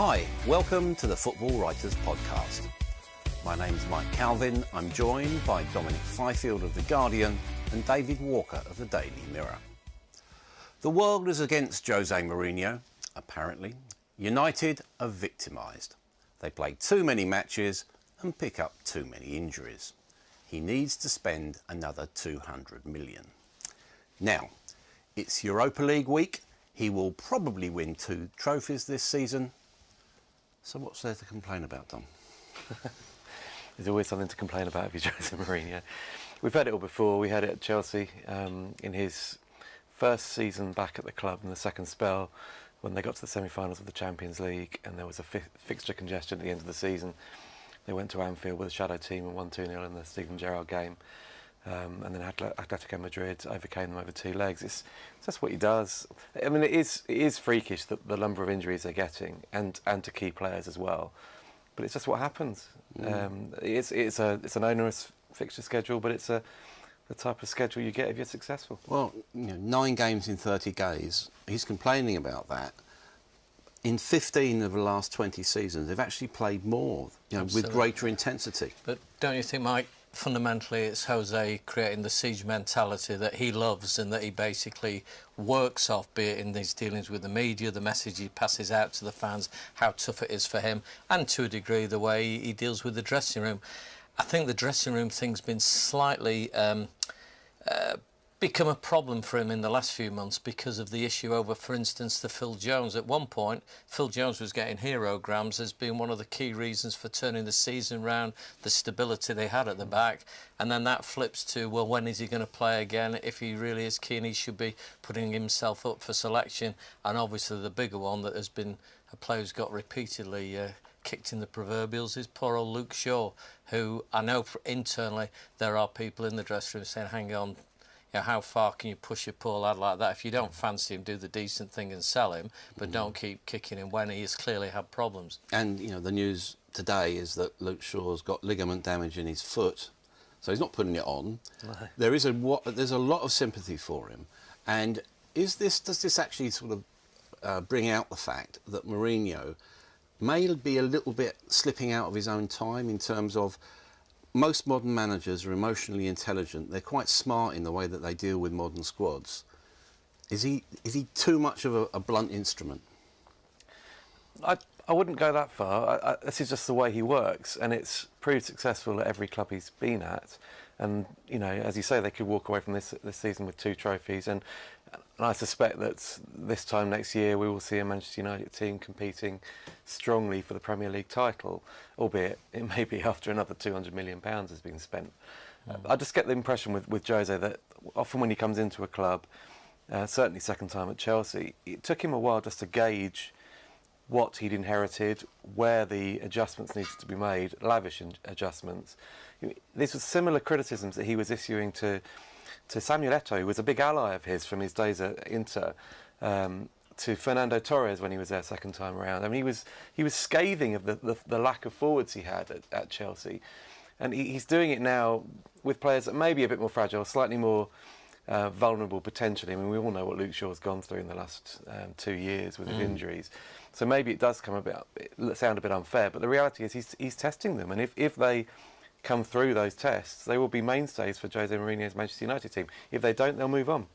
Hi, welcome to the Football Writers Podcast. My name's Mike Calvin. I'm joined by Dominic Fifield of The Guardian and David Walker of the Daily Mirror. The world is against Jose Mourinho, apparently. United are victimised. They play too many matches and pick up too many injuries. He needs to spend another 200 million. Now, it's Europa League week. He will probably win 2 trophies this season. So what's there to complain about, Dom? There's always something to complain about if you're Jose Mourinho. We've had it all before. We had it at Chelsea in his first season back at the club in the second spell when they got to the semi-finals of the Champions League and there was a fixture congestion at the end of the season. They went to Anfield with a shadow team and won 2-0 in the Steven Gerrard game. And then Atletico Madrid overcame them over 2 legs. It's just what he does. I mean, it is freakish, the number of injuries they're getting, and to key players as well. But it's just what happens. It's an onerous fixture schedule, but it's the type of schedule you get if you're successful. Well, 9 games in 30 days. He's complaining about that. In 15 of the last 20 seasons, they've actually played more, with greater intensity. But don't you think, Mike, fundamentally it's Jose creating the siege mentality that he loves and that he basically works off, be it in his dealings with the media, the message he passes out to the fans, how tough it is for him, and to a degree the way he deals with the dressing room. I think the dressing room thing's been slightly become a problem for him in the last few months because of the issue over, for instance, the Phil Jones. At one point, Phil Jones was getting herograms as being one of the key reasons for turning the season round, the stability they had at the back, and then that flips to, well, when is he going to play again? If he really is keen, he should be putting himself up for selection. And obviously the bigger one that has been a player who's got repeatedly kicked in the proverbials is poor old Luke Shaw, who I know internally there are people in the dressing room saying, hang on, how far can you push a poor lad like that? If you don't fancy him, do the decent thing and sell him, but don't keep kicking him when he has clearly had problems. And, the news today is that Luke Shaw's got ligament damage in his foot, so he's not putting it on. No. There's a lot of sympathy for him. And does this actually sort of bring out the fact that Mourinho may be a little bit slipping out of his own time in terms of most modern managers are emotionally intelligent. They're quite smart in the way that they deal with modern squads. Is he too much of a blunt instrument? I wouldn't go that far. This is just the way he works, and it's proved successful at every club he's been at. And as you say, they could walk away from this season with 2 trophies. And I suspect that this time next year we will see a Manchester United team competing strongly for the Premier League title, albeit it may be after another £200 million has been spent. I just get the impression with Jose that often when he comes into a club, certainly second time at Chelsea, it took him a while just to gauge what he'd inherited, where the adjustments needed to be made, lavish adjustments. These were similar criticisms that he was issuing to Samuel Eto'o, who was a big ally of his from his days at Inter, to Fernando Torres when he was there second time around. I mean, he was scathing of the lack of forwards he had at Chelsea, and he's doing it now with players that may be a bit more fragile, slightly more vulnerable potentially. I mean, we all know what Luke Shaw's gone through in the last 2 years with his injuries, so maybe it does sound a bit unfair. But the reality is he's testing them, and if they come through those tests, they will be mainstays for Jose Mourinho's Manchester United team. If they don't, they'll move on.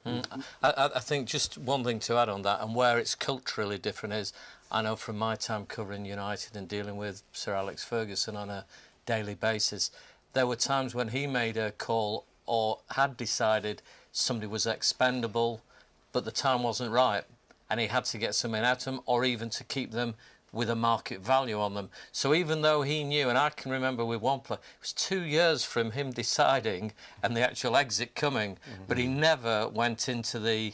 I think just one thing to add on that, and where it's culturally different is, I know from my time covering United and dealing with Sir Alex Ferguson on a daily basis, there were times when he made a call or had decided somebody was expendable, but the time wasn't right, and he had to get something out of them, or even to keep them with a market value on them. So even though he knew, and I can remember with one player, it was 2 years from him deciding and the actual exit coming, but he never went into the,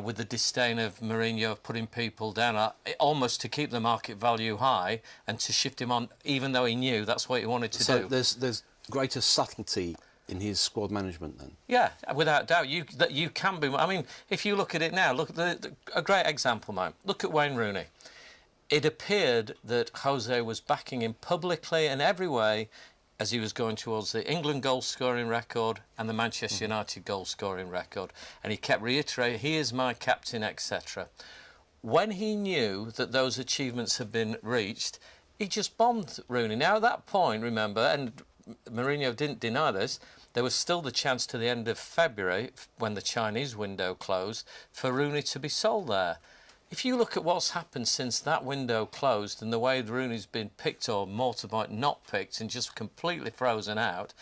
with the disdain of Mourinho of putting people down, almost to keep the market value high and to shift him on, even though he knew that's what he wanted to do. So there's greater subtlety in his squad management then? Yeah, without doubt. You can be. I mean, if you look at it now, look at a great example, man. Look at Wayne Rooney. It appeared that Jose was backing him publicly in every way as he was going towards the England goal-scoring record and the Manchester United goal-scoring record. And he kept reiterating, he is my captain, etc. when he knew that those achievements had been reached, he just bombed Rooney. Now, at that point, remember, and Mourinho didn't deny this, there was still the chance to the end of February, when the Chinese window closed, for Rooney to be sold there. If you look at what's happened since that window closed and the way Rooney's been picked, or more to the point, not picked, and just completely frozen out,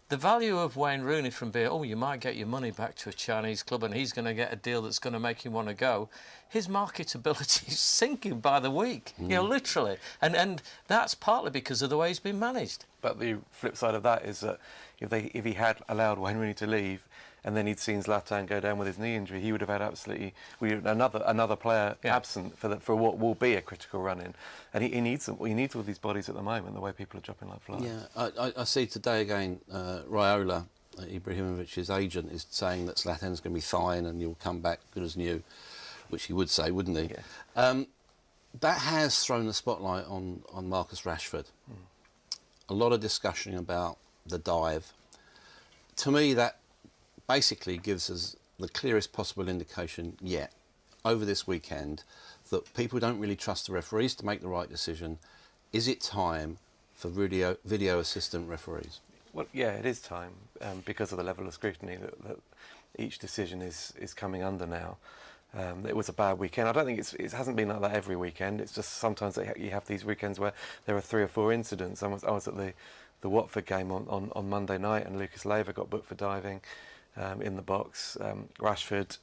the value of Wayne Rooney from being, oh, you might get your money back to a Chinese club and he's going to get a deal that's going to make him want to go, his marketability is sinking by the week, you know, literally. And that's partly because of the way he's been managed. But the flip side of that is that if he had allowed Wayne Rooney to leave and then he'd seen Zlatan go down with his knee injury, he would have had absolutely another player absent for what will be a critical run-in. And he needs them. He needs all these bodies at the moment, the way people are dropping like flies. Yeah, I see today again, Raiola, Ibrahimovic's agent, is saying that Zlatan's going to be fine and he'll come back good as new, which he would say, wouldn't he? Yeah. That has thrown the spotlight on Marcus Rashford. A lot of discussion about the dive. To me, that basically gives us the clearest possible indication yet over this weekend that people don't really trust the referees to make the right decision. Is it time for video assistant referees? Well, yeah, it is time because of the level of scrutiny that each decision is coming under now. It was a bad weekend. I don't think it hasn't been like that every weekend. It's just sometimes you have these weekends where there are 3 or 4 incidents. I was at the Watford game on Monday night, and Lucas Leiva got booked for diving in the box. Rashford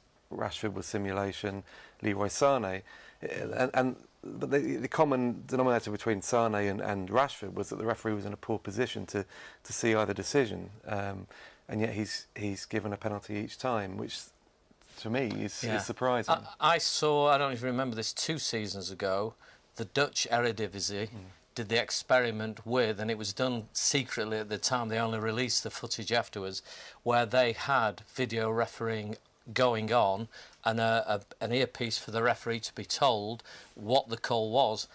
was simulation. Leroy Sané, but the common denominator between Sané and Rashford was that the referee was in a poor position to see either decision, and yet he's given a penalty each time, which to me is surprising. I don't know if you remember this, 2 seasons ago, the Dutch Eredivisie did the experiment with, and it was done secretly at the time, they only released the footage afterwards, where they had video refereeing going on and an earpiece for the referee to be told what the call was.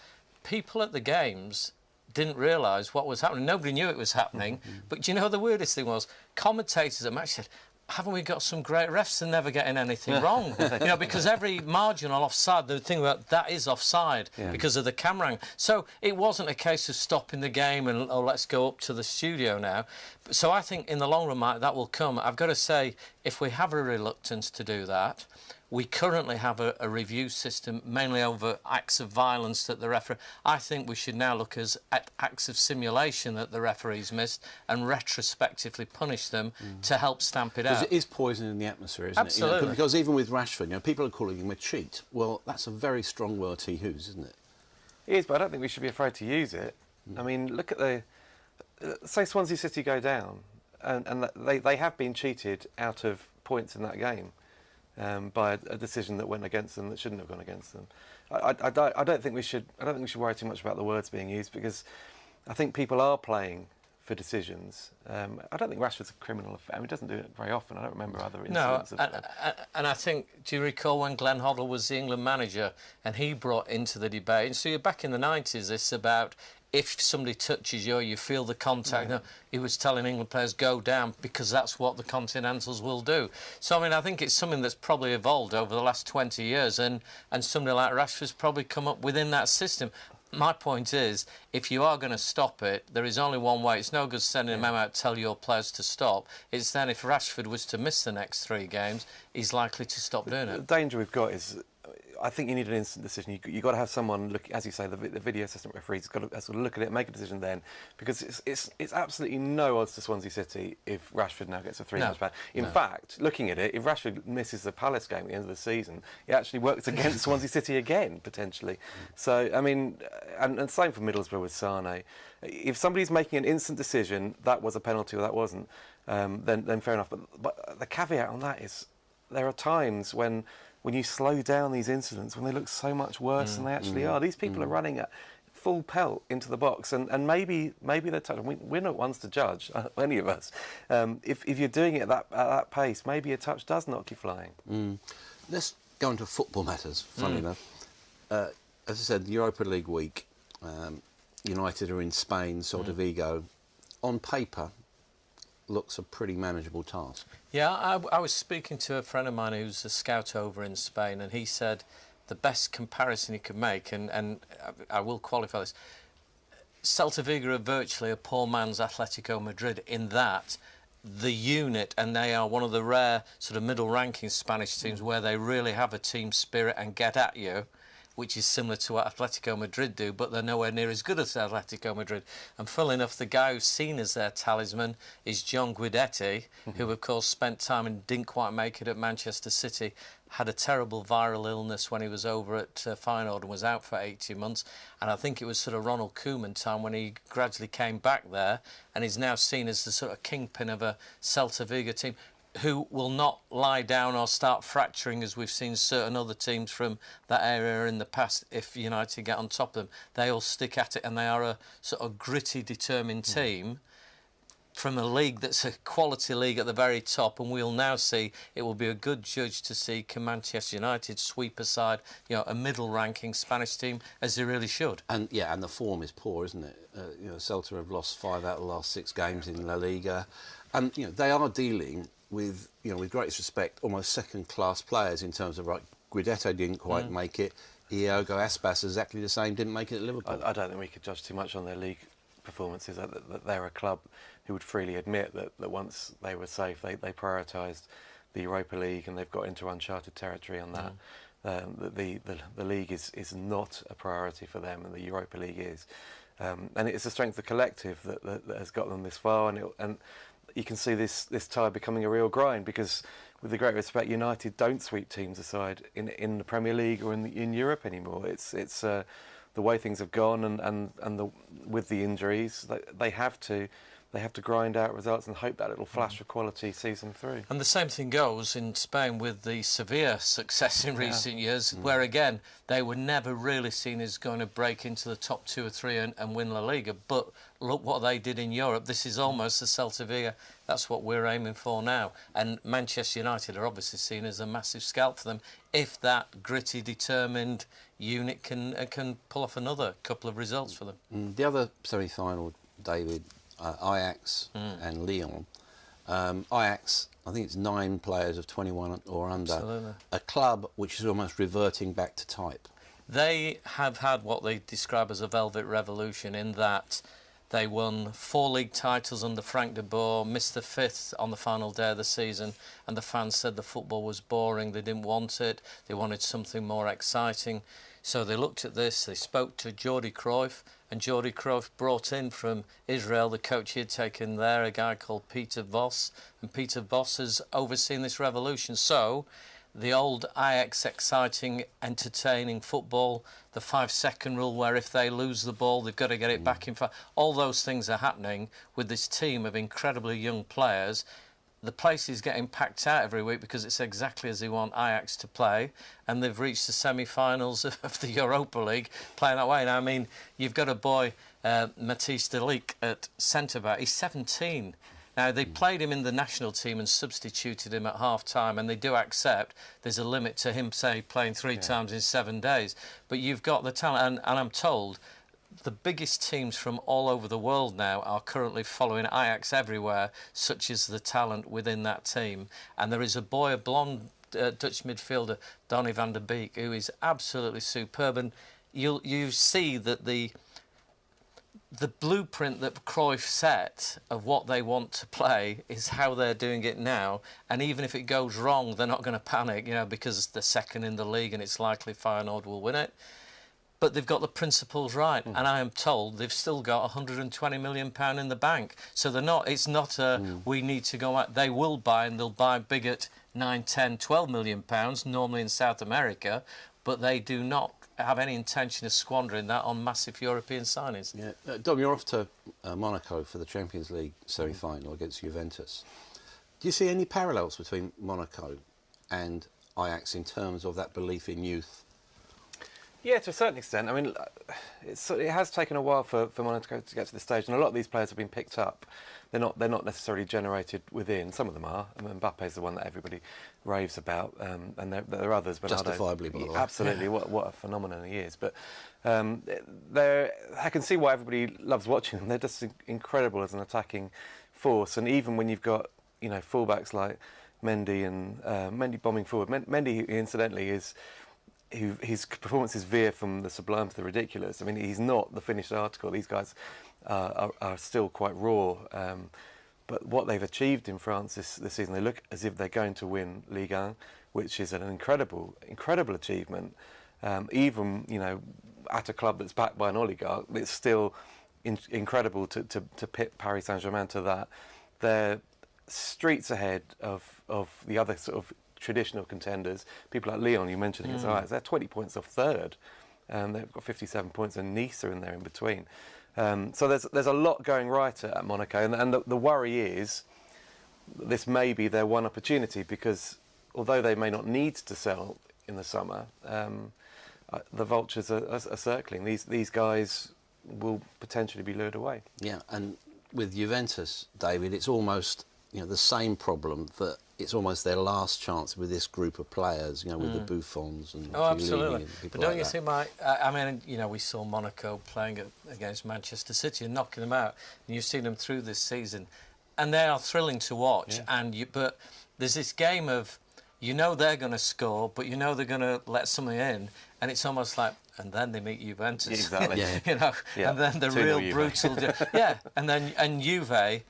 People at the games didn't realise what was happening. Nobody knew it was happening. But do you know the weirdest thing was? Commentators at match said, haven't we got some great refs and never getting anything wrong? You know, because every marginal offside, the thing about that is offside because of the camera angle. So it wasn't a case of stopping the game and, oh, let's go up to the studio now. So I think in the long run, Mike, that will come. I've got to say, if we have a reluctance to do that, we currently have a review system mainly over acts of violence that the referee... I think we should now look at acts of simulation that the referees missed and retrospectively punish them to help stamp it out. Because it is poison in the atmosphere, isn't Absolutely. it? You know, because even with Rashford, you know, people are calling him a cheat. Well, that's a very strong word to use, isn't it? It is, but I don't think we should be afraid to use it. I mean, look at say Swansea City go down, and they have been cheated out of points in that game. By a decision that went against them that shouldn't have gone against them. I don't think we should worry too much about the words being used, because I think people are playing for decisions. I don't think Rashford's a criminal. I mean, he doesn't do it very often. I don't remember other incidents. And I think, do you recall when Glenn Hoddle was the England manager and he brought into the debate, and so you're back in the 90s, this about if somebody touches you, you feel the contact. No, he was telling England players, go down, because that's what the Continentals will do. So, I mean, I think it's something that's probably evolved over the last 20 years, and somebody like Rashford's probably come up within that system. My point is, if you are going to stop it, there is only one way. It's no good sending a memo out to tell your players to stop. It's then if Rashford was to miss the next 3 games, he's likely to stop doing it. The danger we've got is, I think you need an instant decision. You've got to have someone look, as you say, the video assistant referee's got to sort of look at it and make a decision then, because it's absolutely no odds to Swansea City if Rashford now gets a 3-match ban. In fact, looking at it, if Rashford misses the Palace game at the end of the season, it actually works against Swansea City again, potentially. So, I mean, and same for Middlesbrough with Sané. If somebody's making an instant decision, that was a penalty or that wasn't, then fair enough. But the caveat on that is there are times when you slow down these incidents, when they look so much worse than they actually are. These people are running at full pelt into the box, and maybe they're touching. We're not ones to judge, any of us. If you're doing it at that pace, maybe a touch does knock you flying. Let's go into football matters, funnily enough. As I said, Europa League week, United are in Spain, Celta Vigo. On paper, looks a pretty manageable task. Yeah, I was speaking to a friend of mine who's a scout over in Spain, and he said the best comparison you could make, and I will qualify this, Celta Vigo are virtually a poor man's Atletico Madrid in that the unit, and they are one of the rare sort of middle-ranking Spanish teams where they really have a team spirit and get at you, which is similar to what Atletico Madrid do, but they're nowhere near as good as Atletico Madrid. And funnily enough, the guy who's seen as their talisman is John Guidetti, who, of course, spent time and didn't quite make it at Manchester City, had a terrible viral illness when he was over at Feyenoord and was out for 18 months. And I think it was sort of Ronald Koeman time when he gradually came back there, and is now seen as the sort of kingpin of a Celta Vigo team, who will not lie down or start fracturing as we've seen certain other teams from that area in the past. If United get on top of them, they all stick at it, and they are a sort of gritty, determined team from a league that's a quality league at the very top. And we'll now see, it will be a good judge to see, can Manchester United sweep aside, you know, a middle-ranking Spanish team, as they really should. And yeah, and the form is poor, isn't it? You know, Celta have lost 5 out of the last 6 games in La Liga, and you know they are dealing with, you know, with greatest respect, almost second-class players in terms of, right, Guidetti didn't quite make it, Iago Aspas exactly the same, didn't make it at Liverpool. I don't think we could judge too much on their league performances. That they're a club who would freely admit that once they were safe, they prioritised the Europa League, and they've got into uncharted territory on that. The league is not a priority for them, and the Europa League is. And it's the strength of the collective that has got them this far, and you can see this tie becoming a real grind, because, with the great respect, United don't sweep teams aside in the Premier League or in Europe anymore. It's the way things have gone, and with the injuries, they have to grind out results and hope that little flash of quality sees them through. And the same thing goes in Spain with the Sevilla success in recent years, where again they were never really seen as going to break into the top 2 or 3 and win La Liga. But look what they did in Europe. This is almost the Celta Vigo. That's what we're aiming for now. And Manchester United are obviously seen as a massive scalp for them if that gritty, determined unit can pull off another couple of results for them. The other semi-final, David, Ajax and Lyon. Ajax, I think it's 9 players of 21 or under. Absolutely. A club which is almost reverting back to type. They have had what they describe as a velvet revolution, in that they won 4 league titles under Frank de Boer, missed the 5th on the final day of the season, and the fans said the football was boring, they didn't want it, they wanted something more exciting. So they looked at this, they spoke to Jordi Cruyff, and Jordi Cruyff brought in from Israel the coach he had taken there, a guy called Peter Voss, and Peter Voss has overseen this revolution. So the old Ajax exciting, entertaining football, the 5-second rule where if they lose the ball they've got to get it back in front, all those things are happening with this team of incredibly young players. The place is getting packed out every week because it's exactly as they want Ajax to play, and they've reached the semi-finals of the Europa League playing that way. Now, I mean, you've got a boy, Matthijs de Ligt, at centre-back. He's 17. Now, they played him in the national team and substituted him at half-time, and they do accept there's a limit to him, say, playing 3 times in 7 days. But you've got the talent, and I'm told the biggest teams from all over the world now are currently following Ajax everywhere, such as the talent within that team. And there is a boy, a blonde Dutch midfielder, Donny van der Beek, who is absolutely superb. And you see that the blueprint that Cruyff set of what they want to play is how they're doing it now. And even if it goes wrong, they're not going to panic, you know, because they're second in the league and it's likely Feyenoord will win it. But they've got the principles right, and I am told they've still got £120 million in the bank. So they're not. It's not a we need to go out. They will buy, and they'll buy big at 9, 10, 12 million pounds, normally in South America, but they do not have any intention of squandering that on massive European signings. Yeah, Dom, you're off to Monaco for the Champions League semi-final against Juventus. Do you see any parallels between Monaco and Ajax in terms of that belief in youth? Yeah, to a certain extent. I mean, it has taken a while for Monaco to get to this stage, and a lot of these players have been picked up. They're not necessarily generated within. Some of them are. I mean, Mbappe's the one that everybody raves about, and there are others. Bernardo, justifiably, by the way. Absolutely, what a phenomenon he is. But I can see why everybody loves watching them. They're just incredible as an attacking force, and even when you've got, you know, fullbacks like Mendy and Mendy bombing forward. Mendy, incidentally, is his performances veer from the sublime to the ridiculous. I mean, he's not the finished article. These guys are still quite raw. But what they've achieved in France this season, they look as if they're going to win Ligue 1, which is an incredible achievement. Even, you know, at a club that's backed by an oligarch, it's still incredible to pit Paris Saint-Germain to that. They're streets ahead of the other sort of traditional contenders. People like Lyon, you mentioned as well, they're 20 points off third. They've got 57 points, and Nice are in there in between. So there's a lot going right at Monaco, and the worry is this may be their one opportunity, because although they may not need to sell in the summer, the vultures are circling. These guys will potentially be lured away. Yeah, and with Juventus, David, it's almost, you know, the same problem, that it's almost their last chance with this group of players, you know, with the Buffons and absolutely. And people but don't like you that. think, Mike? I mean, you know, we saw Monaco playing against Manchester City and knocking them out, and you've seen them through this season, and they are thrilling to watch. Yeah. But there's this game of, you know, they're going to score, but you know they're going to let something in, and it's almost like, and then they meet Juventus. Exactly. You know, and then the real brutal. And Juve,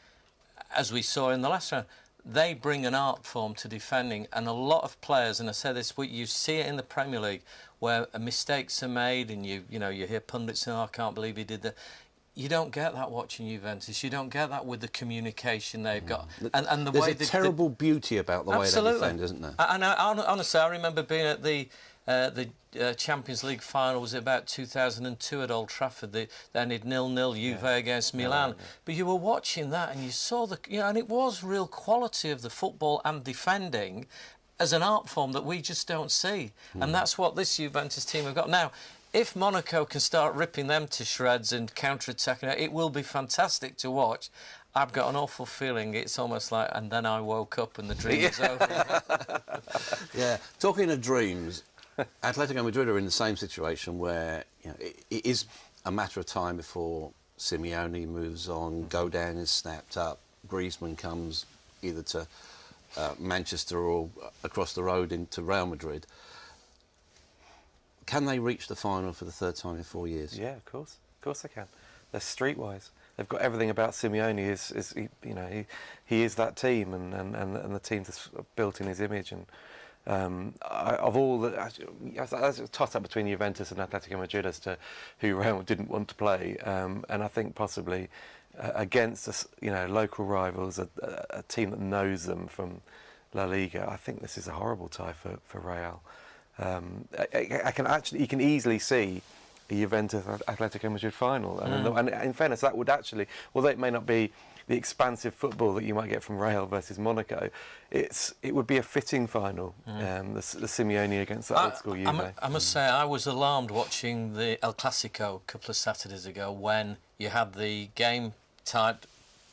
as we saw in the last round, they bring an art form to defending, and a lot of players, and I say this, you see it in the Premier League, where mistakes are made, and you hear pundits saying, "Oh, I can't believe he did that." You don't get that watching Juventus. You don't get that with the communication they've got, and the way there's a terrible beauty about the way they defend, isn't there? And honestly, I remember being at the Champions League final. Was it about 2002 at Old Trafford? They ended 0-0 Juve against Milan. But you were watching that, and you saw and it was real quality of the football and defending as an art form that we just don't see. And that's what this Juventus team have got now. If Monaco can start ripping them to shreds and counter-attacking, it will be fantastic to watch. I've got an awful feeling it's almost like, and then I woke up and the dream was over. Yeah, talking of dreams, Atletico Madrid are in the same situation where, you know, it is a matter of time before Simeone moves on, Godin is snapped up, Griezmann comes either to Manchester or across the road into Real Madrid. Can they reach the final for the third time in 4 years? Yeah, of course they can. They're streetwise. They've got everything about Simeone. He is that team, and the team that's built in his image. And of all the, that's a toss up between Juventus and Atletico Madrid as to who Real didn't want to play. And I think possibly against local rivals, a team that knows them from La Liga. I think this is a horrible tie for Real. You can easily see a Juventus Atletico Madrid final, and in fairness, that would actually, although it may not be the expansive football that you might get from Real versus Monaco, it would be a fitting final. The Simeone against the old school Juve. I must say, I was alarmed watching the El Clasico a couple of Saturdays ago when you had the game tied,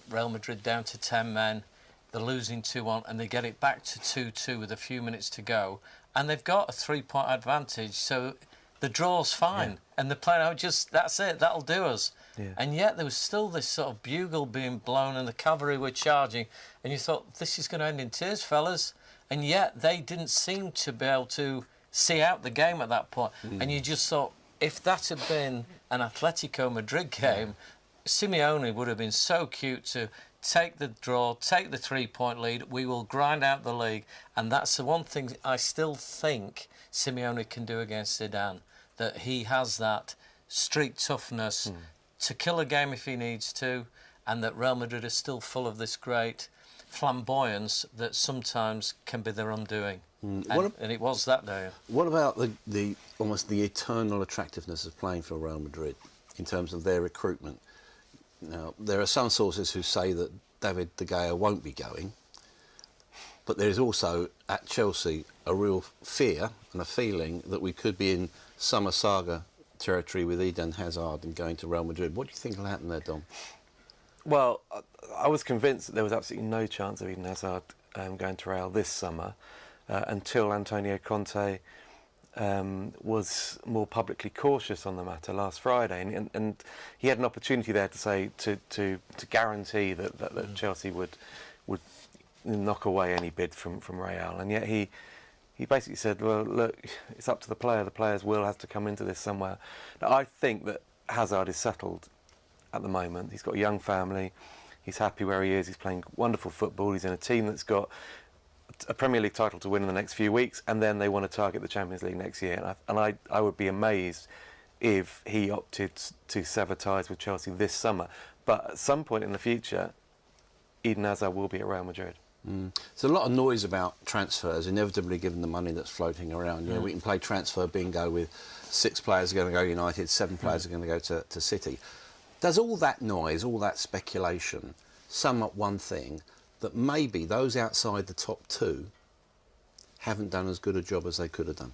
Real Madrid down to 10 men, they're losing 2-1, and they get it back to 2-2 with a few minutes to go. And they've got a 3-point advantage, so the draw's fine. And they're playing out that's it, that'll do us. Yeah. And yet there was still this sort of bugle being blown and the cavalry were charging. And you thought, this is going to end in tears, fellas. And yet they didn't seem to be able to see out the game at that point. And you just thought, if that had been an Atletico Madrid game, Simeone would have been so cute to take the draw, take the 3-point lead, we will grind out the league. And that's the one thing I still think Simeone can do against Zidane, that he has that street toughness to kill a game if he needs to, and that Real Madrid is still full of this great flamboyance that sometimes can be their undoing. And it was that day. What about the almost the eternal attractiveness of playing for Real Madrid in terms of their recruitment? Now, there are some sources who say that David De Gea won't be going, but there is also, at Chelsea, a real fear and a feeling that we could be in summer saga territory with Eden Hazard and going to Real Madrid. What do you think will happen there, Dom? Well, I was convinced that there was absolutely no chance of Eden Hazard going to Real this summer until Antonio Conte was more publicly cautious on the matter last Friday, and he had an opportunity there to say to guarantee that Chelsea would knock away any bid from Real, and yet he he basically said, well, look, it's up to the player. The player's will has to come into this somewhere. Now, I think that Hazard is settled at the moment. He's got a young family. He's happy where he is. He's playing wonderful football. He's in a team that's got a Premier League title to win in the next few weeks, and then they want to target the Champions League next year. And I would be amazed if he opted to sever ties with Chelsea this summer. But at some point in the future, Eden Hazard will be at Real Madrid. There's a lot of noise about transfers, inevitably given the money that's floating around. You know, we can play transfer bingo with 6 players are going to go United, 7 players are going to go to City. Does all that noise, all that speculation, sum up one thing, that maybe those outside the top 2 haven't done as good a job as they could have done?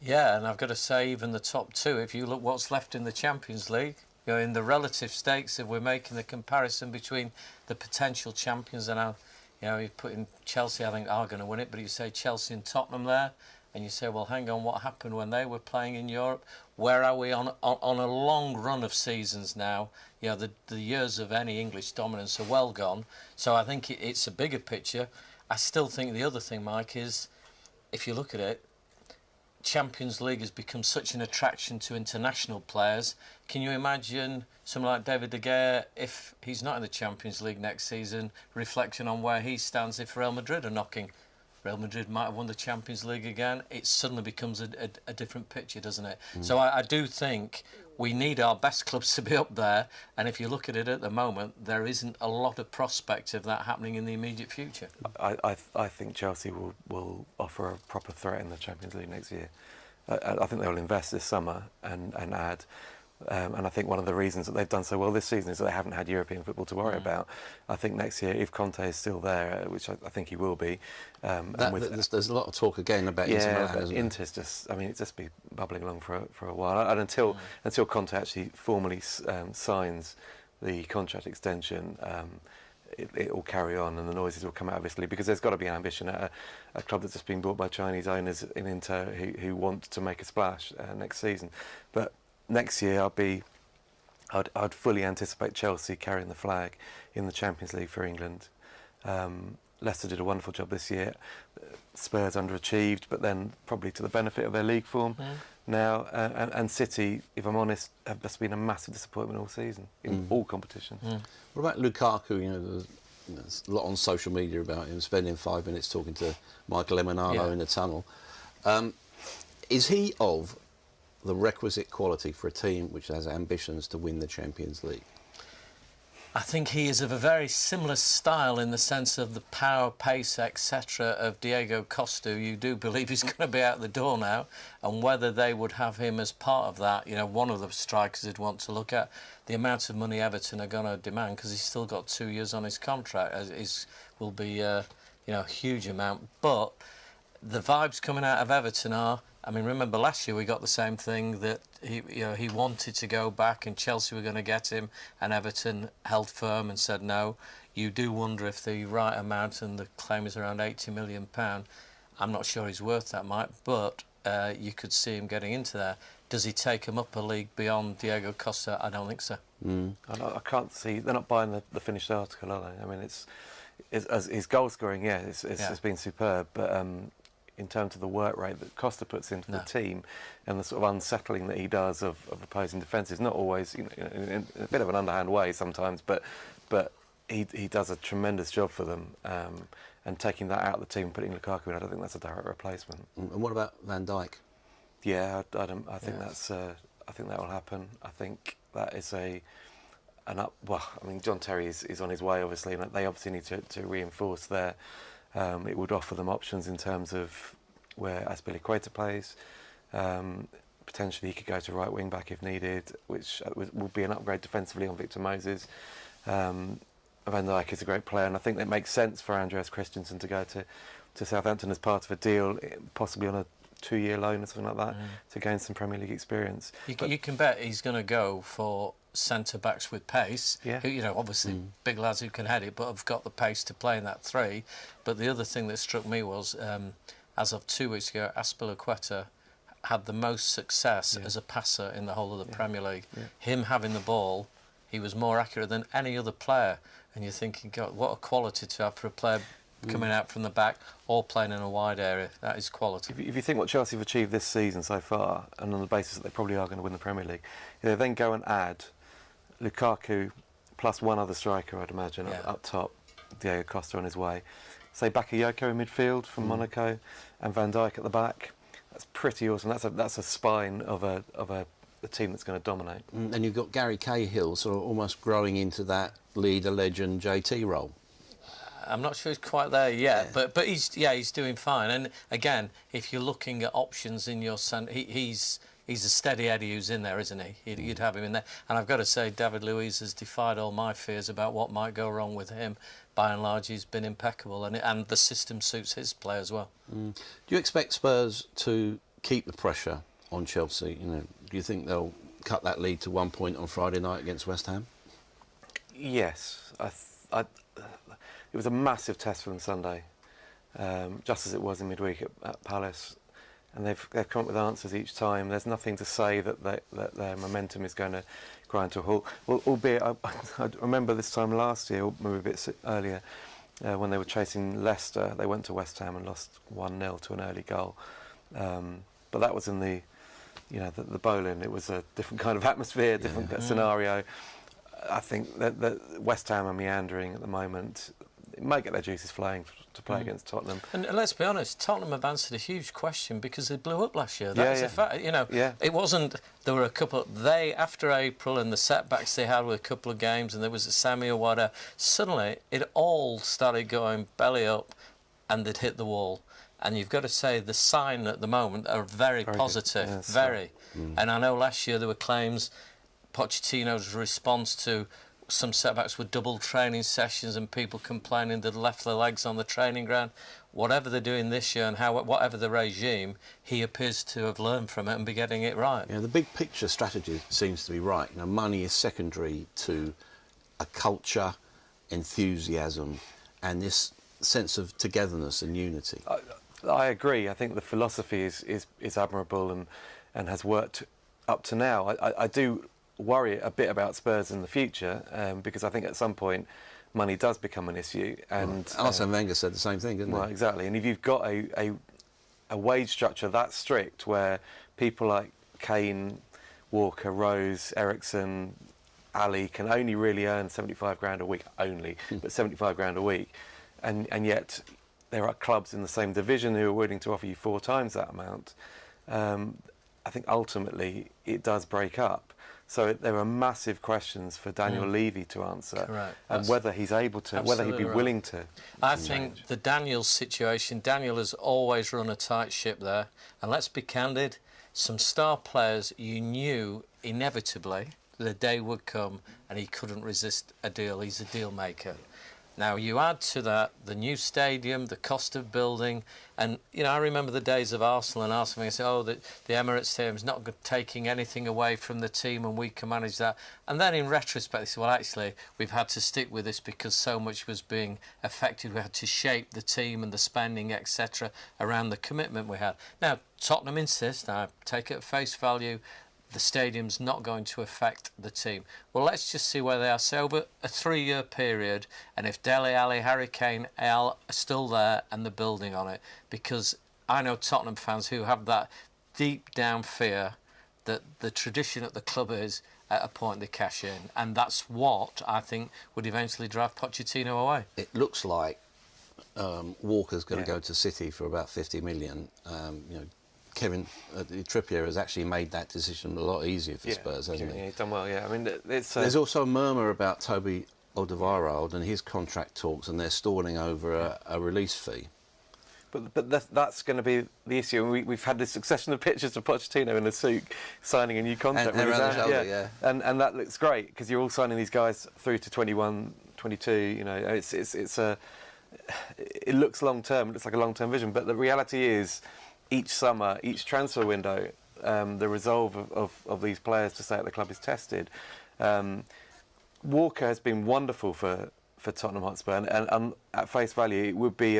Yeah, and I've got to say, even the top 2, if you look what's left in the Champions League, you know, in the relative stakes, if we're making the comparison between the potential champions and our, you know, you put in Chelsea, I think, are going to win it, but you say Chelsea and Tottenham there, and you say, well, hang on, what happened when they were playing in Europe? Where are we on a long run of seasons now? You know, the years of any English dominance are well gone. So I think it's a bigger picture. I still think the other thing, Mike, is if you look at it, Champions League has become such an attraction to international players. Can you imagine someone like David De Gea, if he's not in the Champions League next season, reflection on where he stands if Real Madrid are knocking? Real Madrid might have won the Champions League again. It suddenly becomes a different picture, doesn't it? So I do think we need our best clubs to be up there, and if you look at it at the moment, there isn't a lot of prospect of that happening in the immediate future. I think Chelsea will offer a proper threat in the Champions League next year. I think they'll invest this summer and add. And I think one of the reasons that they've done so well this season is that they haven't had European football to worry about. I think next year, if Conte is still there, which I think he will be, there's a lot of talk again about Inter Milan, isn't there? Inter's just, I mean, it's just be bubbling along for a while. And until Conte actually formally signs the contract extension, it will carry on and the noises will come out of Italy, because there's got to be an ambition at a club that's just been bought by Chinese owners in Inter who want to make a splash next season. But next year, I'd fully anticipate Chelsea carrying the flag in the Champions League for England. Leicester did a wonderful job this year. Spurs underachieved, but then probably to the benefit of their league form now. And City, if I'm honest, have just been a massive disappointment all season in all competitions. What about Lukaku? You know, there's a lot on social media about him spending 5 minutes talking to Michael Emenalo in the tunnel. Is he of the requisite quality for a team which has ambitions to win the Champions League? I think he is of a very similar style in the sense of the power, pace, etc. of Diego Costa. You do believe he's going to be out the door now, and whether they would have him as part of that, you know, one of the strikers they'd want to look at. The amount of money Everton are going to demand, because he's still got 2 years on his contract, will be you know, a huge amount. But the vibes coming out of Everton are, I mean, remember last year we got the same thing, that he wanted to go back and Chelsea were going to get him, and Everton held firm and said no. You do wonder if the right amount, and the claim is around £80 million. I'm not sure he's worth that, Mike, but you could see him getting into there. Does he take him up a league beyond Diego Costa? I don't think so. I can't see, they're not buying the finished article, are they? I mean, it's as his goal scoring, it's been superb, but in terms of the work rate that Costa puts into the team and the sort of unsettling that he does of opposing defences, not always, you know, in a bit of an underhand way sometimes, but he does a tremendous job for them. And taking that out of the team, putting Lukaku in, I don't think that's a direct replacement. And what about Van Dijk? Yeah, I think that's. I think that will happen. I think that is well, I mean, John Terry is on his way, obviously, and they obviously need to reinforce there. It would offer them options in terms of where Azpilicueta plays. Potentially he could go to right wing back if needed, which would be an upgrade defensively on Victor Moses. Van Dijk is a great player, and I think it makes sense for Andreas Christensen to go to Southampton as part of a deal, possibly on a 2-year loan or something like that, to gain some Premier League experience. You can bet he's going to go for centre-backs with pace, who, you know, obviously big lads who can head it, but have got the pace to play in that 3. But the other thing that struck me was, as of 2 weeks ago, Azpilicueta had the most success as a passer in the whole of the Premier League. Him having the ball, he was more accurate than any other player. And you're thinking, God, what a quality to have for a player coming out from the back, or playing in a wide area. That is quality. If you think what Chelsea have achieved this season so far, and on the basis that they probably are going to win the Premier League, they then go and add Lukaku plus one other striker, I'd imagine, up top, Diego Costa on his way. Say Bakayoko in midfield from Monaco, and Van Dijk at the back. That's pretty awesome. That's a spine of a team that's going to dominate. And you've got Gary Cahill sort of almost growing into that leader, legend, JT role. I'm not sure he's quite there yet, but he's doing fine. And again, if you're looking at options in your centre, he's a steady Eddie who's in there, isn't he? You'd have him in there. And I've got to say, David Luiz has defied all my fears about what might go wrong with him. By and large, he's been impeccable, and the system suits his play as well. Do you expect Spurs to keep the pressure on Chelsea? Do you think they'll cut that lead to 1 point on Friday night against West Ham? Yes, it was a massive test for them Sunday, just as it was in midweek at Palace, and they've come up with answers each time. There's nothing to say that their momentum is going to grind to a halt. Well, albeit, I remember this time last year, or maybe a bit earlier, when they were chasing Leicester, they went to West Ham and lost 1-0 to an early goal. But that was in the Boleyn. It was a different kind of atmosphere, different scenario. I think that West Ham are meandering at the moment. It might get their juices flowing to play against Tottenham. And let's be honest, Tottenham have answered a huge question because they blew up last year. That's a fact. It wasn't. There were a couple. After April and the setbacks they had with a couple of games, and there was a semi or whatever. Suddenly, it all started going belly up, and they'd hit the wall. And you've got to say the sign at the moment are very positive, very. And I know last year there were claims Pochettino's response to some setbacks with double training sessions and people complaining they'd left their legs on the training ground. Whatever they're doing this year and whatever the regime, he appears to have learned from it and be getting it right. The big picture strategy seems to be right. Money is secondary to a culture, enthusiasm, and this sense of togetherness and unity. I agree. I think the philosophy is admirable and has worked up to now. I do worry a bit about Spurs in the future because I think at some point money does become an issue. And Arsene Wenger said the same thing, didn't he? Well, exactly. And if you've got a wage structure that strict where people like Kane, Walker, Rose, Ericsson, Ali can only really earn 75 grand a week, but 75 grand a week, and yet there are clubs in the same division who are willing to offer you 4 times that amount, I think ultimately it does break up. So there are massive questions for Daniel Levy to answer. Correct. And whether he's able to, whether he'd be willing to. I think the Daniel situation, Daniel has always run a tight ship there. And let's be candid, some star players you knew inevitably the day would come and he couldn't resist a deal. He's a deal maker. Now, you add to that the new stadium, the cost of building, and, I remember the days of Arsenal and Arsenal saying, oh, the Emirates Stadium's not taking anything away from the team and we can manage that. And then in retrospect, they said, well, actually, we've had to stick with this because so much was being affected. We had to shape the team and the spending, etc., around the commitment we had. Now, Tottenham insist, I take it at face value, the stadium's not going to affect the team. Well, let's just see where they are. So over a 3-year period, and if Dele Alli, Harry Kane, are still there and they're building on it, because I know Tottenham fans who have that deep down fear that the tradition at the club is at a point they cash in, and that's what I think would eventually drive Pochettino away. It looks like Walker's going to go to City for about 50 million. Kevin Trippier has actually made that decision a lot easier for Spurs, hasn't he? Yeah, he's done well, I mean, there's also a murmur about Toby Alderweireld and his contract talks, and they're stalling over a release fee. But that's going to be the issue. We've had this succession of pictures of Pochettino in a suit signing a new contract. And around the shoulder, And that looks great because you're all signing these guys through to 21, 22. It looks long term. It looks like a long term vision. But the reality is, each summer, each transfer window, the resolve of these players to stay at the club is tested. Walker has been wonderful for Tottenham Hotspur, and at face value, it would be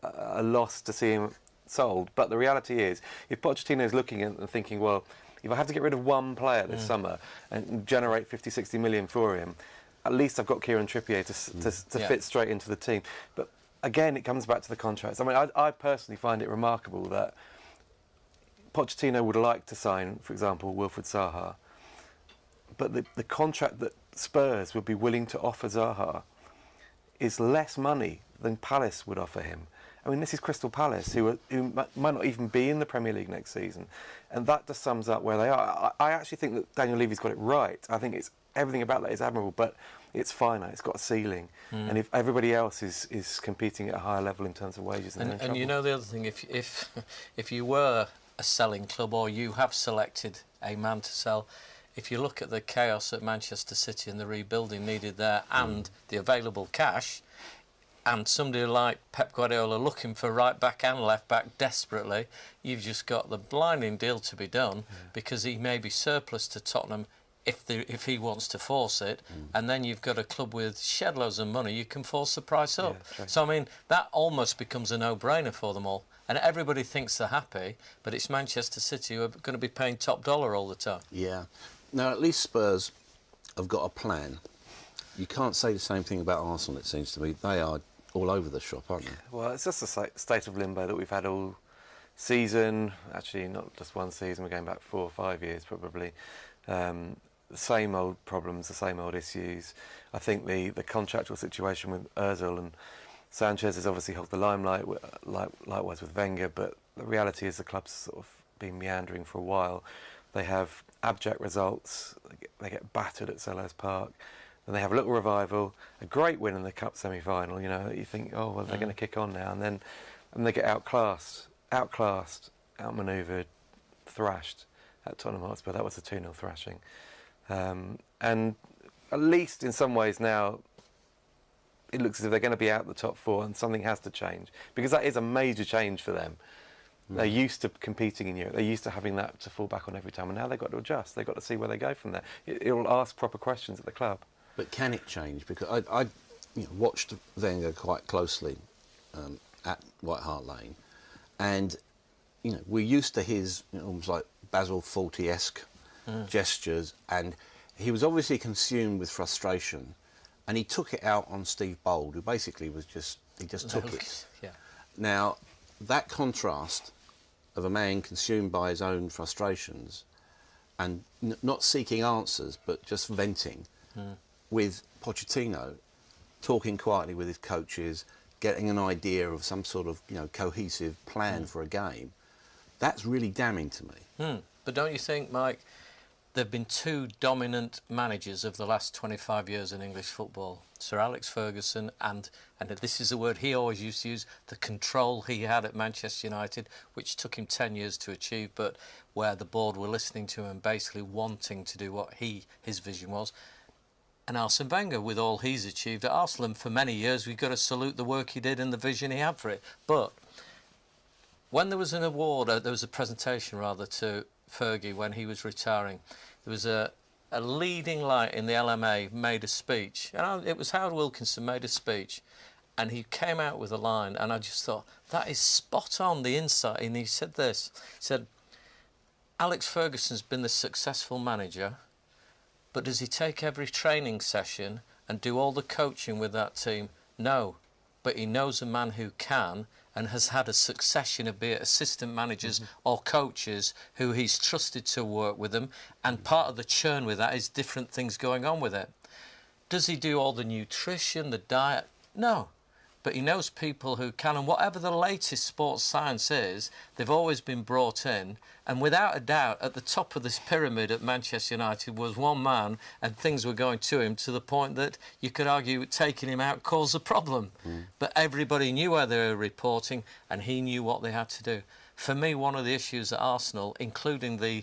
a loss to see him sold. But the reality is, if Pochettino is looking and thinking, well, if I have to get rid of one player this summer and generate 50-60 million for him, at least I've got Kieran Trippier to fit straight into the team. But again, it comes back to the contracts. I mean, I personally find it remarkable that Pochettino would like to sign, for example, Wilfried Zaha, but the contract that Spurs would be willing to offer Zaha is less money than Palace would offer him. I mean, this is Crystal Palace, who might not even be in the Premier League next season, and that just sums up where they are. I actually think that Daniel Levy's got it right. I think everything about that is admirable, but it's finite. It's got a ceiling, and if everybody else is competing at a higher level in terms of wages, and you know the other thing, if you were a selling club or you have selected a man to sell, if you look at the chaos at Manchester City and the rebuilding needed there and the available cash, and somebody like Pep Guardiola looking for right back and left back desperately, you've just got the blinding deal to be done, because he may be surplus to Tottenham if he wants to force it, and then you've got a club with shed loads of money, you can force the price up. Yeah, so I mean, that almost becomes a no-brainer for them all, and everybody thinks they're happy, but it's Manchester City who are going to be paying top dollar all the time. Yeah. Now, at least Spurs have got a plan. You can't say the same thing about Arsenal, it seems to me. They are all over the shop, aren't they? Well, it's just a state of limbo that we've had all season. Actually, not just one season. We're going back 4 or 5 years, probably. The same old problems, the same old issues. I think the contractual situation with Ozil and Sanchez has obviously held the limelight, likewise with Wenger, but the reality is the club's sort of been meandering for a while. They have abject results. They get battered at Selhurst Park. Then they have a little revival, a great win in the cup semi-final. You know, you think, oh well, they're going to kick on now, and then they get outclassed, outmanoeuvred, thrashed at Tottenham Hotspur. That was a 2-0 thrashing, and at least in some ways now, it looks as if they're going to be out the top 4, and something has to change, because that is a major change for them. They're used to competing in Europe. They're used to having that to fall back on every time, and now they've got to adjust. They've got to see where they go from there. It'll ask proper questions at the club. But can it change? Because I watched Wenger quite closely at White Hart Lane, and we're used to his almost like Basil Fawlty-esque gestures, and he was obviously consumed with frustration, and he took it out on Steve Bold, who basically was just took it. Yeah. Now, that contrast of a man consumed by his own frustrations and not seeking answers but just venting, with Pochettino talking quietly with his coaches, getting an idea of some sort of cohesive plan for a game, that's really damning to me. But don't you think, Mike, there have been 2 dominant managers of the last 25 years in English football? Sir Alex Ferguson and this is a word he always used to use, the control he had at Manchester United, which took him 10 years to achieve, but where the board were listening to him and basically wanting to do what his vision was. And Arsene Wenger, with all he's achieved at Arsenal, and for many years we've got to salute the work he did and the vision he had for it. But when there was an award, there was a presentation rather to Fergie when he was retiring, there was a leading light in the LMA made a speech, and it was Howard Wilkinson made a speech, and he came out with a line, and I just thought, that is spot on, the insight. And he said this, he said, Alex Ferguson's been the successful manager, but does he take every training session and do all the coaching with that team? No, but he knows a man who can, and has had a succession of, be it assistant managers or coaches, who he's trusted to work with them, and part of the churn with that is different things going on with it. Does he do all the nutrition, the diet? No, but he knows people who can, and whatever the latest sports science is, they've always been brought in, and without a doubt, at the top of this pyramid at Manchester United was one man, and things were going to him to the point that you could argue taking him out caused a problem. But everybody knew where they were reporting, and he knew what they had to do. For me, one of the issues at Arsenal, including the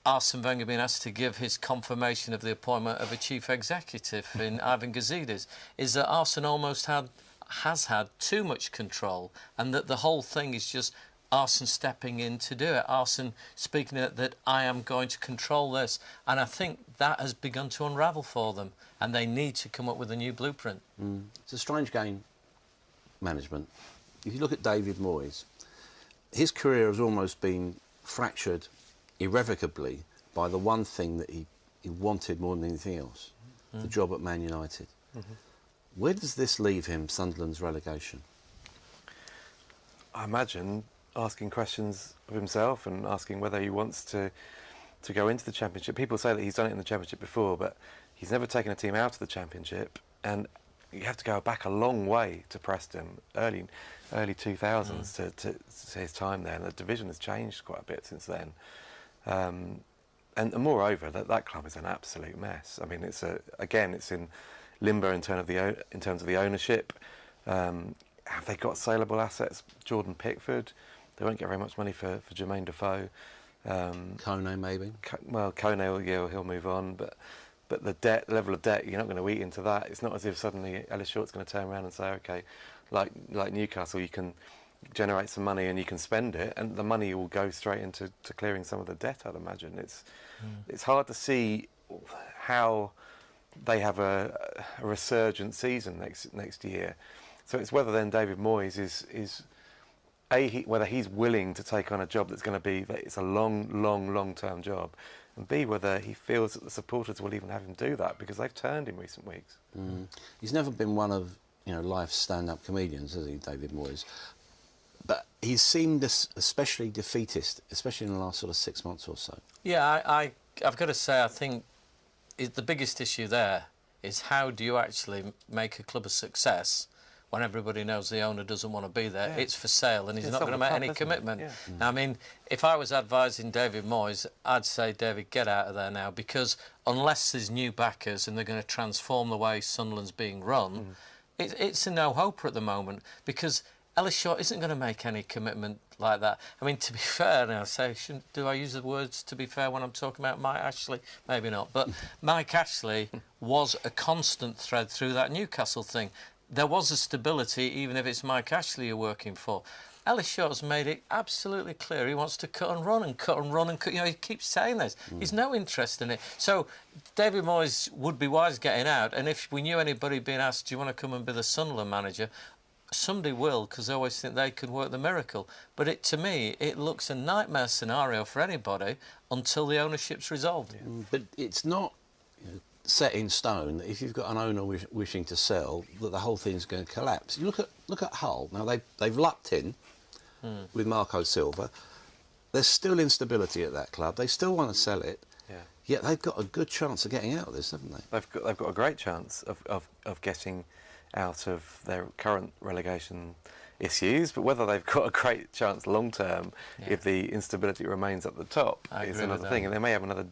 Arsene Wenger being asked to give his confirmation of the appointment of a chief executive in Ivan Gazidis, is that Arsene almost has had too much control, and that the whole thing is just Arsene stepping in to do it. Arsene speaking that I am going to control this, and I think that has begun to unravel for them, and they need to come up with a new blueprint. It's a strange game, management. If you look at David Moyes, his career has almost been fractured irrevocably by the one thing that he wanted more than anything else, the job at Man United. Where does this leave him, Sunderland's relegation? I imagine asking questions of himself and asking whether he wants to go into the Championship. People say that he's done it in the Championship before, but he's never taken a team out of the Championship, and you have to go back a long way to Preston, early 2000s to his time there, and the division has changed quite a bit since then. And moreover, that club is an absolute mess. I mean, it's in limbo in terms of the ownership. Have they got saleable assets? Jordan Pickford, they won't get very much money for Jermaine Defoe. Kone maybe. Kone, he'll move on, but the level of debt, you're not going to eat into that. It's not as if suddenly Ellis Short's going to turn around and say, okay, like Newcastle, you can generate some money and you can spend it, and the money will go straight into clearing some of the debt, I'd imagine. It's hard to see how they have a resurgent season next year. So it's whether then David Moyes is whether he's willing to take on a job that's going to be, that it's a long-term job, and B, whether he feels that the supporters will even have him do that, because they've turned in recent weeks. He's never been one of life's stand-up comedians, has he, David Moyes? But he's seemed especially defeatist, especially in the last sort of 6 months or so. Yeah, I've got to say, I think the biggest issue there is how do you actually make a club a success when everybody knows the owner doesn't want to be there. Yeah. It's for sale and he's not going to make any commitment. Yeah. Now, I mean, if I was advising David Moyes, I'd say, David, get out of there now, because unless there's new backers and they're going to transform the way Sunderland's being run, it's a no-hoper at the moment, because Ellis Short isn't going to make any commitment like that. I mean, to be fair, now, do I use the words to be fair when I'm talking about Mike Ashley? Maybe not. But Mike Ashley was a constant thread through that Newcastle thing. There was a stability, even if it's Mike Ashley you're working for. Ellis Short's made it absolutely clear he wants to cut and run and cut and run and cut. He keeps saying this. He's no interest in it. So David Moyes would be wise getting out. And if we knew anybody being asked, do you want to come and be the Sunderland manager? Somebody will, because they always think they can work the miracle. But to me, it looks a nightmare scenario for anybody until the ownership's resolved. But it's not set in stone that if you've got an owner wishing to sell, that the whole thing's going to collapse. You look at Hull. Now they've lucked in with Marco Silva. There's still instability at that club. They still want to sell it. Yeah. Yet they've got a good chance of getting out of this, haven't they? They've got a great chance of getting out of their current relegation issues, but whether they've got a great chance long term if the instability remains at the top is another thing, and they may have another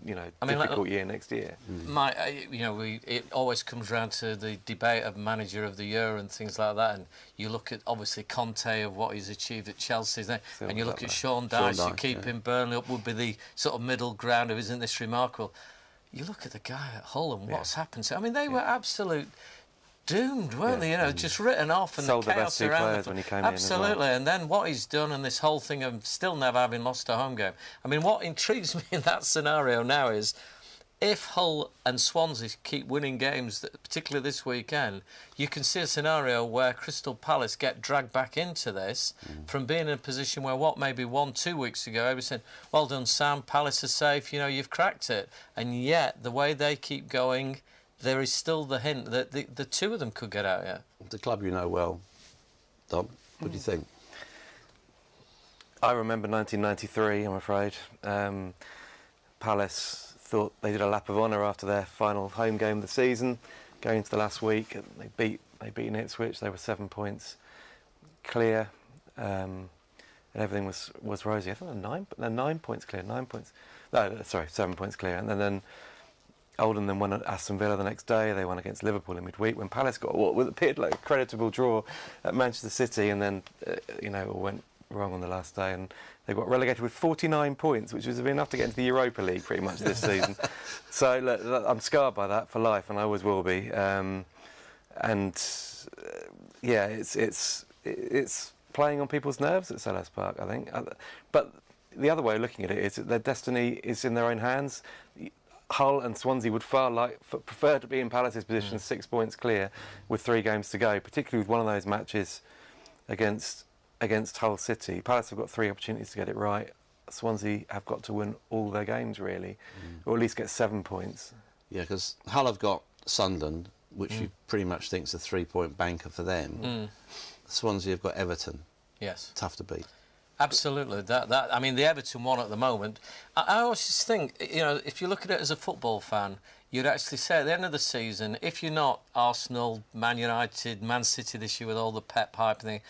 difficult year next year. It always comes round to the debate of manager of the year and things like that, and you look at obviously Conte of what he's achieved at Chelsea, and you look at Sean Dyche, you keep him Burnley up, would be the sort of middle ground of isn't this remarkable. You look at the guy at Hull and what's happened to, I mean, they were absolute doomed, weren't they? Just written off, and sold the chaos the best around players when he came absolutely. in as well. And then what he's done, and this whole thing of still never having lost a home game. I mean, what intrigues me in that scenario now is if Hull and Swansea keep winning games, particularly this weekend, you can see a scenario where Crystal Palace get dragged back into this from being in a position where maybe 1-2 weeks ago, everybody said, well done, Sam, Palace are safe, you've cracked it. And yet, the way they keep going, there is still the hint that the two of them could get out, The club you know well, Dom, what do you think? I remember 1993, I'm afraid. Palace thought they did a lap of honour after their final home game of the season, going into the last week. They beat Ipswich. They were 7 points clear, and everything was rosy. I think they're 9 points clear. 9 points. No, sorry, 7 points clear. And then Oldham then won at Aston Villa the next day. They won against Liverpool in midweek. When Palace got what appeared like a creditable draw at Manchester City, and then all went wrong on the last day, and they got relegated with 49 points, which was enough to get into the Europa League pretty much this season. So look, I'm scarred by that for life, and I always will be. It's playing on people's nerves at Selhurst Park, I think. But the other way of looking at it is that their destiny is in their own hands. Hull and Swansea would prefer to be in Palace's position, 6 points clear, with 3 games to go, particularly with one of those matches against Hull City. Palace have got 3 opportunities to get it right. Swansea have got to win all their games, really, or at least get 7 points. Yeah, because Hull have got Sunderland, which you pretty much think is a 3-point banker for them. Swansea have got Everton. Yes. Tough to beat. Absolutely. I mean, the Everton one at the moment, I always just think, you know, if you look at it as a football fan, you'd actually say at the end of the season, if you're not Arsenal, Man United, Man City this year with all the Pep hype thing,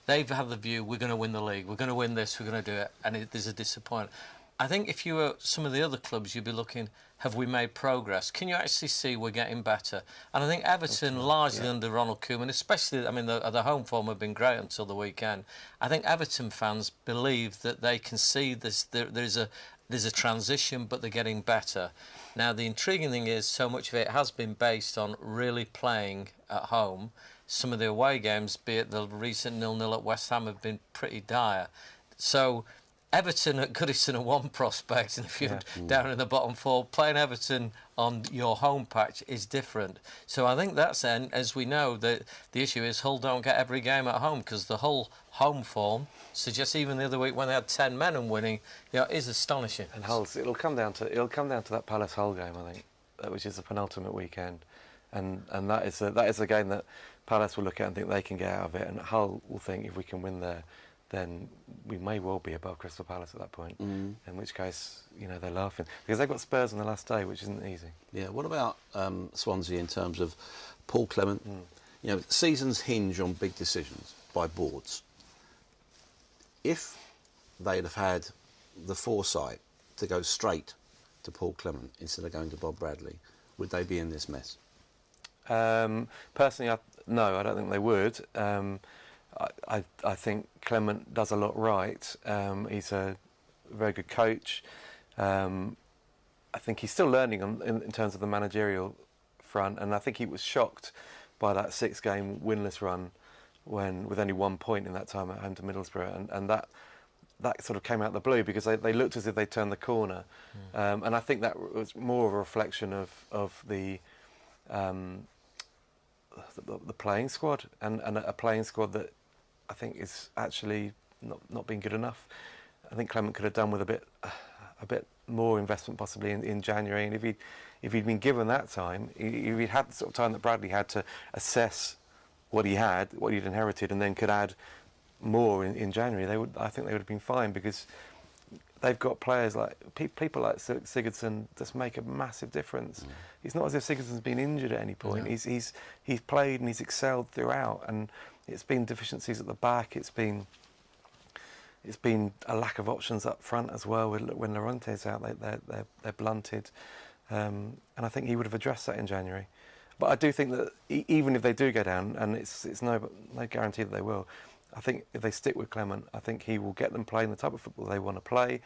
they've had the view, we're going to win the league, we're going to win this, we're going to do it, and there's a disappointment. I think if you were some of the other clubs, you'd be looking, have we made progress? Can you actually see we're getting better? And I think Everton, largely under Ronald Koeman, especially, I mean, the home form have been great until the weekend. I think Everton fans believe that they can see this. There's a transition, but they're getting better. Now, the intriguing thing is, so much of it has been based on really playing at home. Some of the away games, be it the recent 0-0 at West Ham, have been pretty dire. So Everton at Goodison are one prospect, and if you're down in the bottom four, playing Everton on your home patch is different. So I think that's, and as we know, the issue is Hull don't get every game at home, because the Hull home form suggests even the other week when they had 10 men and winning, you know, is astonishing. And Hull, it'll come down to that Palace Hull game, I think, which is the penultimate weekend, and that is a game that Palace will look at and think they can get out of it, and Hull will think if we can win there, then we may well be above Crystal Palace at that point. In which case, you know, they're laughing because they've got Spurs on the last day, which isn't easy. Yeah. What about Swansea in terms of Paul Clement? You know, seasons hinge on big decisions by boards. If they'd have had the foresight to go straight to Paul Clement instead of going to Bob Bradley, would they be in this mess? Personally, no, I don't think they would. I think Clement does a lot right. He's a very good coach. I think he's still learning in terms of the managerial front, and I think he was shocked by that 6-game winless run with only 1 point in that time at home to Middlesbrough, and that sort of came out of the blue because they looked as if they turned the corner, and I think that was more of a reflection of the playing squad and a playing squad that I think is actually not being good enough. I think Clement could have done with a bit more investment possibly in January, and if he'd been given that time, if he'd had the sort of time that Bradley had to assess what he'd inherited, and then could add more in January, I think they would have been fine, because they've got players like people like Sigurdsson just make a massive difference. It's not as if Sigurdsson's been injured at any point. He's played and he's excelled throughout, and it's been deficiencies at the back. It's been a lack of options up front as well. When Llorente's out, they're blunted, and I think he would have addressed that in January. But I do think that even if they do go down, and it's no guarantee that they will, I think if they stick with Clement, I think he will get them playing the type of football they want to play,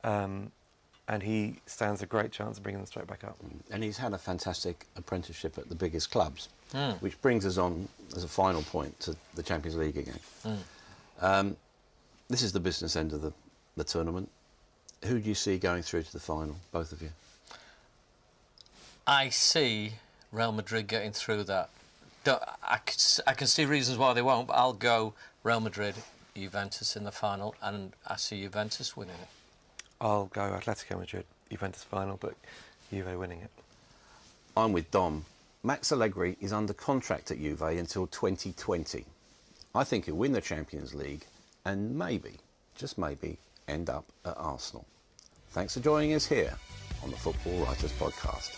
and he stands a great chance of bringing them straight back up. And he's had a fantastic apprenticeship at the biggest clubs, which brings us on as a final point to the Champions League again. This is the business end of the tournament. Who do you see going through to the final, both of you? I see Real Madrid getting through that. I can see reasons why they won't, but I'll go Real Madrid, Juventus in the final, and I see Juventus winning it. I'll go Atletico Madrid, Juventus final, but Juve winning it. I'm with Dom. Max Allegri is under contract at Juve until 2020. I think he'll win the Champions League and maybe, just maybe, end up at Arsenal. Thanks for joining us here on the Football Writers Podcast.